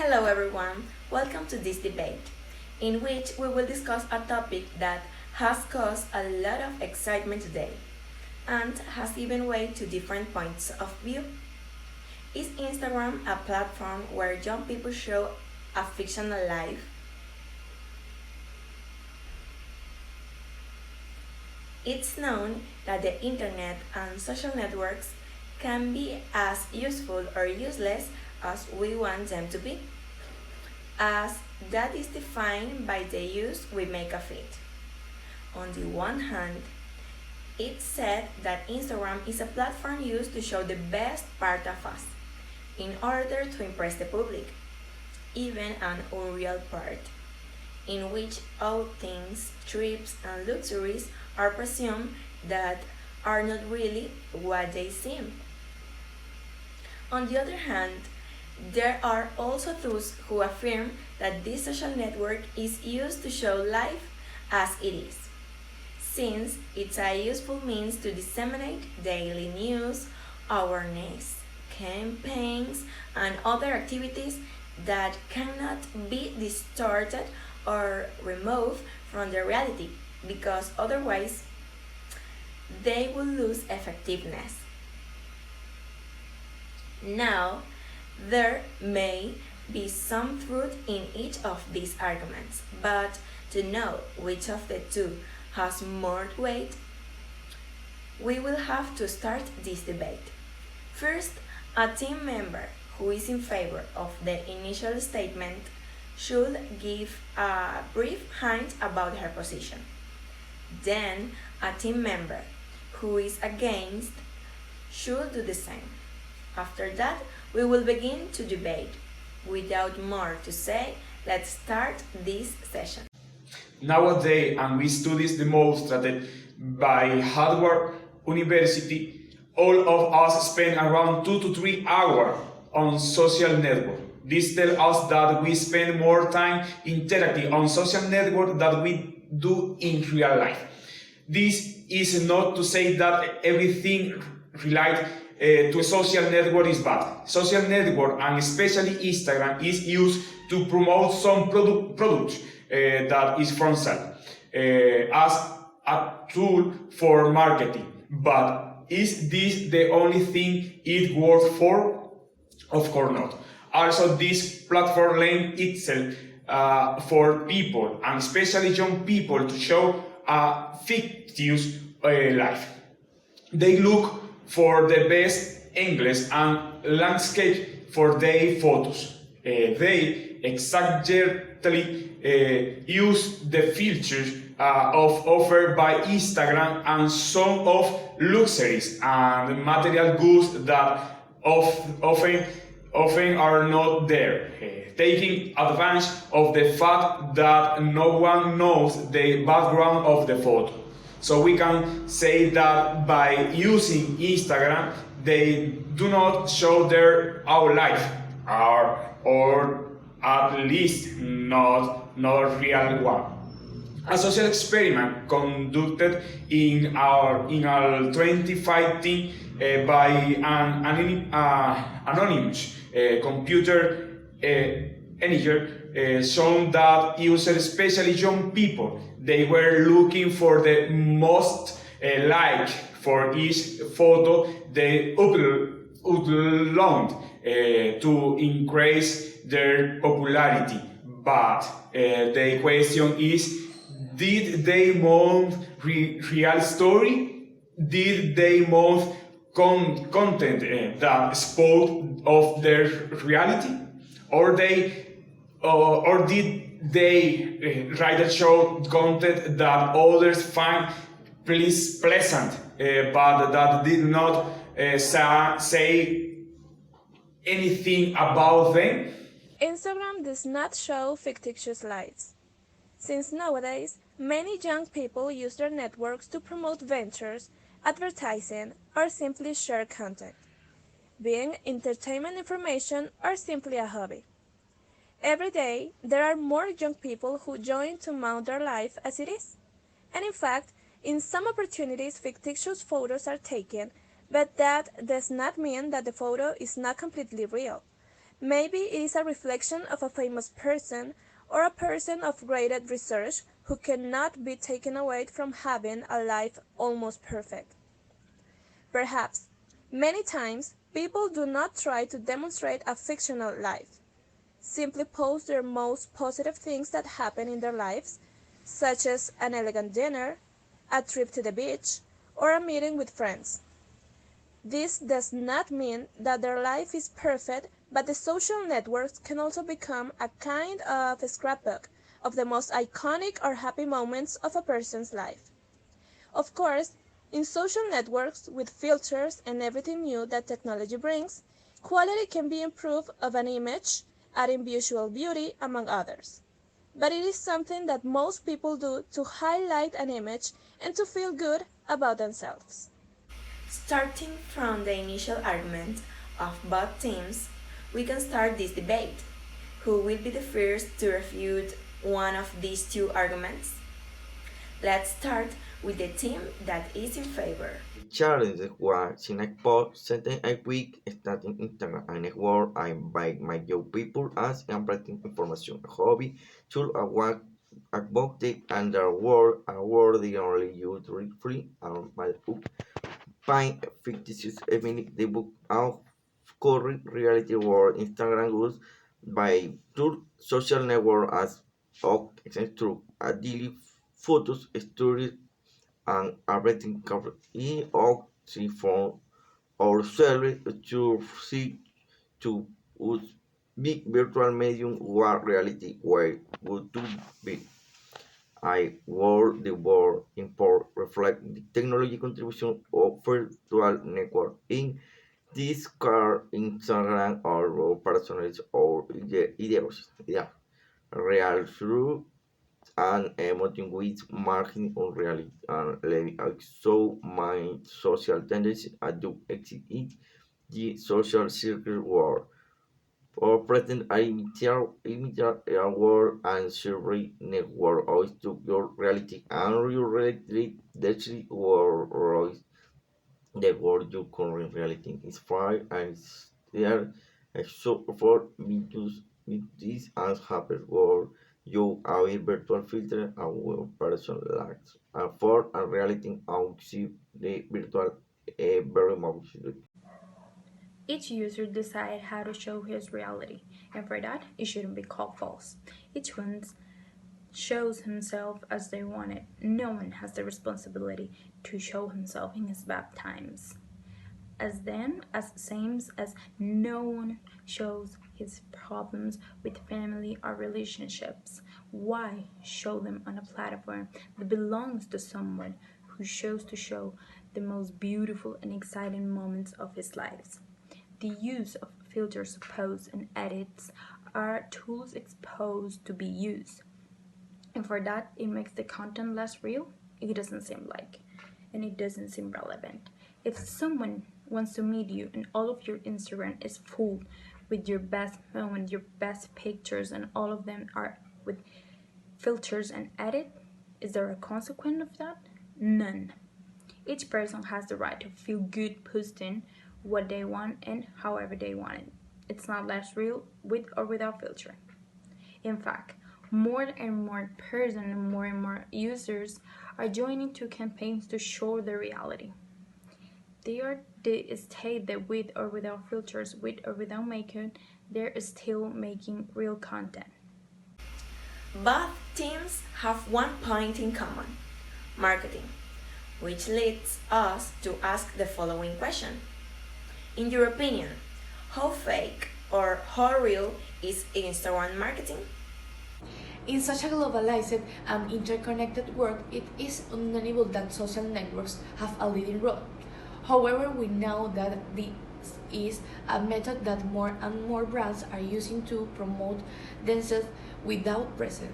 Hello everyone, welcome to this debate, in which we will discuss a topic that has caused a lot of excitement today and has given way to different points of view. Is Instagram a platform where young people show a fictional life? It's known that the internet and social networks can be as useful or useless as we want them to be, as that is defined by the use we make of it. On the one hand, it's said that Instagram is a platform used to show the best part of us in order to impress the public, even an unreal part, in which outings, trips, and luxuries are presumed that are not really what they seem. On the other hand, there are also those who affirm that this social network is used to show life as it is, since it's a useful means to disseminate daily news, awareness, campaigns, and other activities that cannot be distorted or removed from the reality because otherwise they will lose effectiveness. Now, there may be some truth in each of these arguments, but to know which of the two has more weight, we will have to start this debate. First, a team member who is in favor of the initial statement should give a brief hint about her position. Then, a team member who is against should do the same. After that, we will begin to debate. Without more to say, let's start this session. Nowadays, and we studies demonstrated by Harvard University, all of us spend around 2 to 3 hours on social network. This tells us that we spend more time interacting on social network than we do in real life. This is not to say that everything related to a social network is bad. Social network, and especially Instagram, is used to promote some product that is from sale as a tool for marketing. But is this the only thing it works for? Of course not. Also, this platform lends itself for people, and especially young people, to show a fictitious life. They look for the best angles and landscape for their photos. They exaggeratedly use the features offered by Instagram and some of luxuries and material goods that often are not there, taking advantage of the fact that no one knows the background of the photo. So we can say that by using Instagram, they do not show their our life, or at least not real one. A social experiment conducted in our 2015 by an anonymous computer engineer shown that users, especially young people, they were looking for the most like for each photo they upload to increase their popularity. But the question is, did they want real story? Did they want content that spoke of their reality? Or did they rather show content that others find pleasant, but that did not say anything about them? Instagram does not show fictitious lives, since nowadays many young people use their networks to promote ventures, advertising, or simply share content, being entertainment information or simply a hobby. Every day, there are more young people who join to mount their life as it is. And in fact, in some opportunities, fictitious photos are taken, but that does not mean that the photo is not completely real. Maybe it is a reflection of a famous person or a person of graded research who cannot be taken away from having a life almost perfect. Perhaps, many times, people do not try to demonstrate a fictional life, simply post their most positive things that happen in their lives, such as an elegant dinner, a trip to the beach, or a meeting with friends. This does not mean that their life is perfect, but the social networks can also become a kind of scrapbook of the most iconic or happy moments of a person's life. Of course, in social networks with filters and everything new that technology brings, quality can be improved of an image, adding visual beauty among others. But it is something that most people do to highlight an image and to feel good about themselves. Starting from the initial argument of both teams, we can start this debate. Who will be the first to refute one of these two arguments? Let's start with the team that is in favor. Challenge was Sinai post setting a week starting Instagram and network I invite my young people as embracing information hobby to advocate and their world a word the only use free and my book find fictitious minute the book of current reality world Instagram goes by two social network as of through a daily photos stories and everything covered in oxy form or service to see to use big virtual medium what reality where would to be. I world the world import reflect the technology contribution of virtual network in this car Instagram or personal or ideas. Yeah, real true and emoting with marking on reality and living so my social tendencies I do exist in the social circle world or pretend I imitate a world and survey network always to your reality and you reality the world the world you current reality is far and there so for me to with this as happy world you our virtual filter our person likes and for a reality out see the virtual very much. Each user decides how to show his reality, and for that, it shouldn't be called false. Each one shows himself as they want it. No one has the responsibility to show himself in his bad times. As same as no one shows his problems with family or relationships. Why show them on a platform that belongs to someone who chose to show the most beautiful and exciting moments of his lives? The use of filters, posts, and edits are tools exposed to be used. And for that, it makes the content less real? It doesn't seem like. And it doesn't seem relevant. If someone wants to meet you and all of your Instagram is full with your best moment, your best pictures, and all of them are with filters and edit, is there a consequence of that? None. Each person has the right to feel good posting what they want and however they want it. It's not less real with or without filter. In fact, more and more persons and more users are joining to campaigns to show the reality. They state that with or without filters, with or without makeup, they're still making real content. Both teams have one point in common: marketing, which leads us to ask the following question. In your opinion, how fake or how real is Instagram marketing? In such a globalized and interconnected world, it is undeniable that social networks have a leading role. However, we know that this is a method that more and more brands are using to promote themselves without present.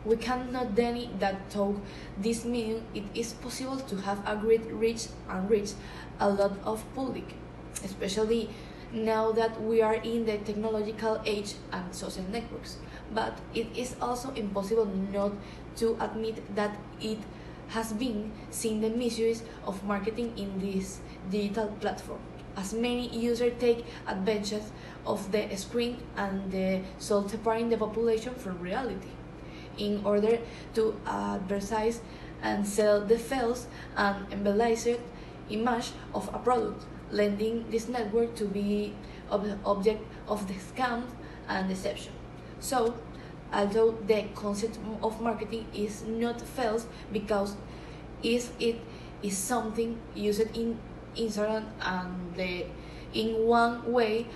We cannot deny that through this medium it is possible to have a great reach and reach a lot of public, especially now that we are in the technological age and social networks. But it is also impossible not to admit that it has been seen the misuse of marketing in this digital platform. as many users take advantage of the screen and the so separating the population from reality in order to advertise and sell the false and embellished image of a product, lending this network to be object of the scam and deception. So, although the concept of marketing is not false because it is something used in Instagram and in one way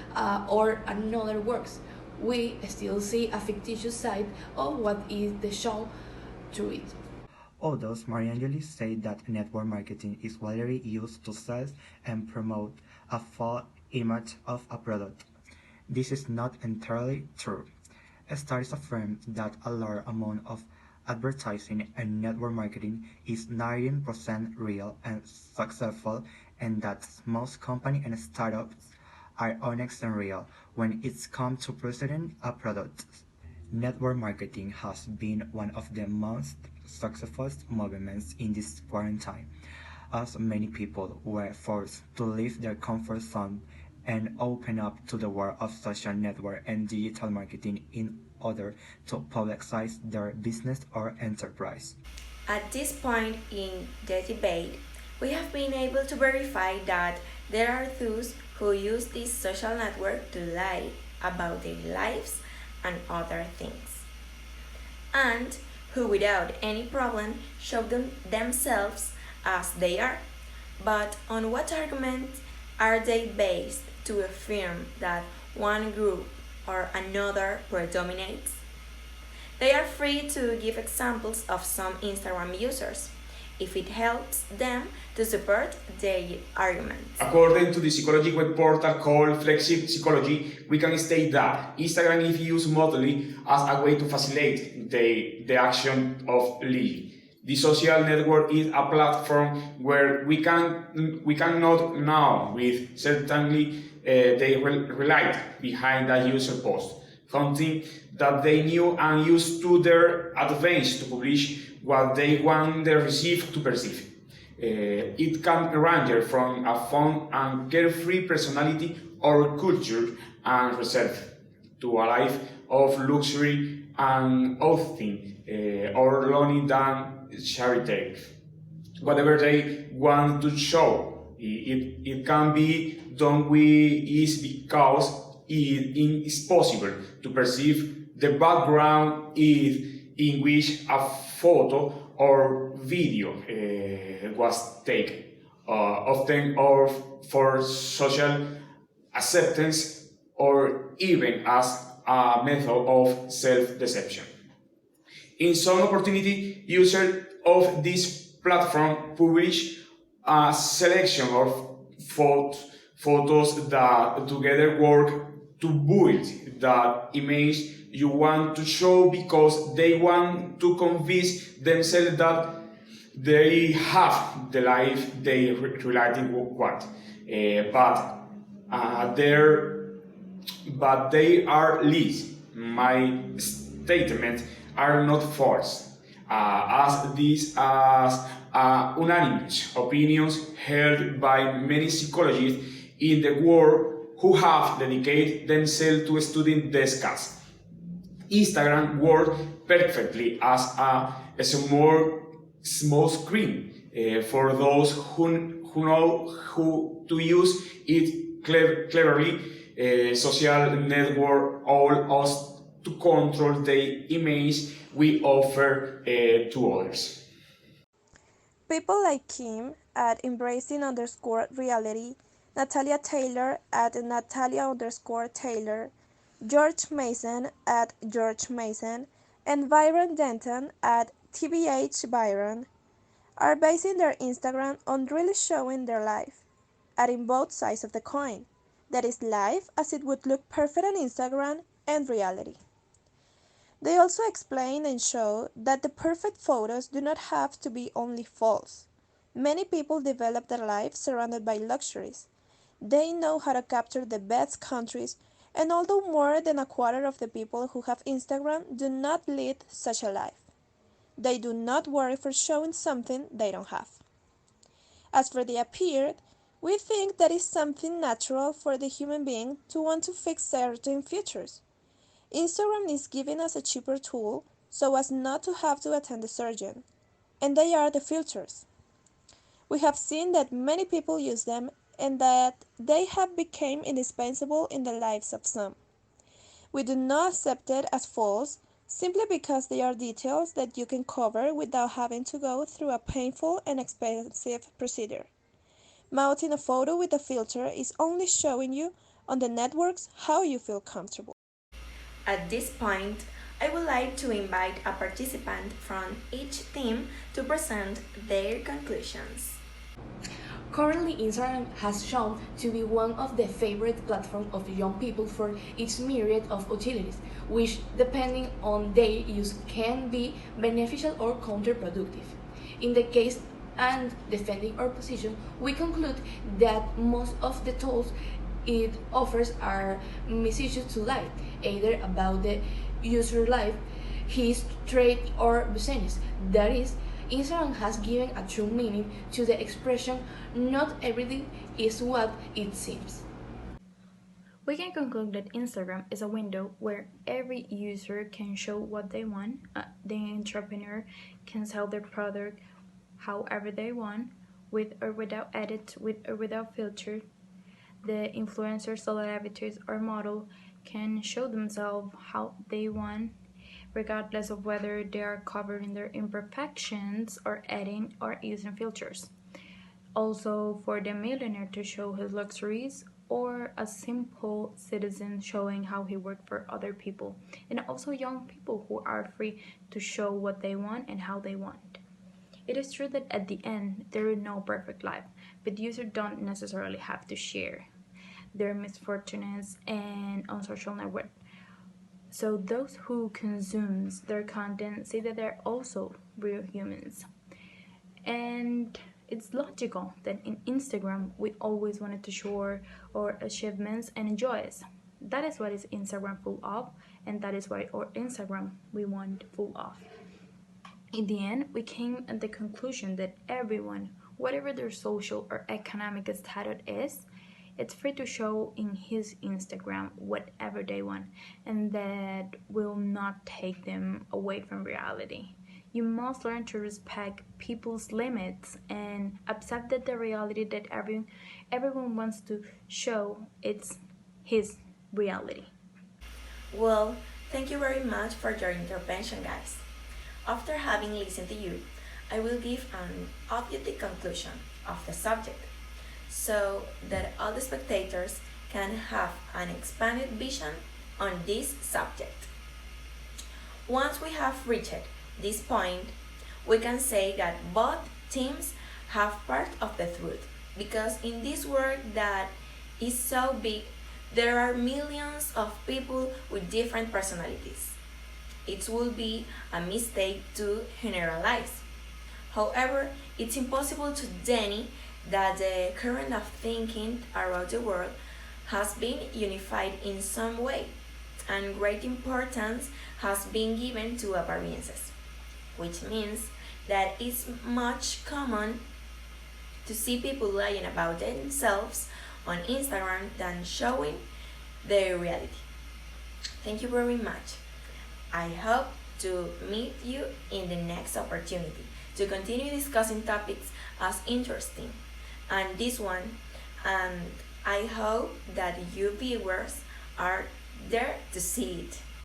or another works, we still see a fictitious side of what is the show through it. Although Mariangel said that network marketing is widely used to sell and promote a false image of a product, this is not entirely true. Studies affirm that a large amount of advertising and network marketing is 90% real and successful, and that most companies and startups are honest and real when it's come to presenting a product. Network marketing has been one of the most successful movements in this quarantine, as many people were forced to leave their comfort zone and open up to the world of social network and digital marketing in order to publicize their business or enterprise. At this point in the debate, we have been able to verify that there are those who use this social network to lie about their lives and other things, and who without any problem show themselves as they are. But on what argument are they based to affirm that one group or another predominates? They are free to give examples of some Instagram users if it helps them to support their arguments. According to the psychology web portal called Flexi Psychology, we can state that Instagram is used mostly as a way to facilitate the action of lying. The social network is a platform where we cannot know with certainty they relied behind a user post, something that they knew and used to their advantage to publish what they want the receiver to perceive. It can range from a fun and carefree personality or culture and reserve to a life of luxury and often or lonely than charity. Whatever they want to show, it can be done with ease because it is possible to perceive the background in which a photo or video was taken, often or for social acceptance or even as a method of self-deception. In some opportunity, users of this platform publish a selection of photos that together work to build the image you want to show because they want to convince themselves that they have the life they really want. But they are lies. My statements are not false, as these are unanimous opinions held by many psychologists in the world who have dedicated themselves to studying this case. Instagram works perfectly as a small screen for those who know how to use it cleverly. Social network allow us to control the image we offer to others. People like Kim at embracing_reality, Natalia Taylor at Natalia_Taylor, George Mason at George Mason, and Byron Denton at TBH Byron are basing their Instagram on really showing their life, adding both sides of the coin, that is life as it would look perfect on Instagram and reality. They also explain and show that the perfect photos do not have to be only false. Many people develop their lives surrounded by luxuries. They know how to capture the best countries, and although more than a quarter of the people who have Instagram do not lead such a life, they do not worry for showing something they don't have. As for the appeared, We think that is something natural for the human being to want to fix certain features. Instagram is giving us a cheaper tool so as not to have to attend a surgeon, and they are the filters. We have seen that many people use them and that they have become indispensable in the lives of some. We do not accept it as false simply because they are details that you can cover without having to go through a painful and expensive procedure. Mounting a photo with a filter is only showing you on the networks how you feel comfortable. At this point, I would like to invite a participant from each team to present their conclusions. Currently, Instagram has shown to be one of the favorite platforms of young people for its myriad of utilities, which, depending on their use, can be beneficial or counterproductive. In the case and defending our position, we conclude that most of the tools it offers are messages to life, either about the user life, his trade, or business. That is, Instagram has given a true meaning to the expression not everything is what it seems. We can conclude that Instagram is a window where every user can show what they want. The entrepreneur can sell their product however they want, with or without edits, with or without filter. The influencers, celebrities, or model can show themselves how they want, regardless of whether they are covering their imperfections or editing or using filters. Also, for the millionaire to show his luxuries, or a simple citizen showing how he worked for other people, and also young people who are free to show what they want and how they want. It is true that at the end, there is no perfect life, but users don't necessarily have to share their misfortunes and on social network. So those who consumes their content see that they're also real humans. And it's logical that in Instagram we always wanted to show our achievements and joys. That is what is Instagram full of, and that is why our Instagram we want full of. In the end, we came at the conclusion that everyone, whatever their social or economic status is, it's free to show in his Instagram whatever they want, and that will not take them away from reality. You must learn to respect people's limits and accept that the reality that everyone wants to show it's his reality. Well, thank you very much for your intervention, guys. After having listened to you, I will give an objective conclusion of the subject so that all the spectators can have an expanded vision on this subject. Once we have reached this point, we can say that both teams have part of the truth, because in this world that is so big, there are millions of people with different personalities. It would be a mistake to generalize. However, it's impossible to deny that the current of thinking around the world has been unified in some way, and great importance has been given to appearances, which means that it's much common to see people lying about themselves on Instagram than showing their reality. Thank you very much. I hope to meet you in the next opportunity to continue discussing topics as interesting and this one, and I hope that you viewers are there to see it.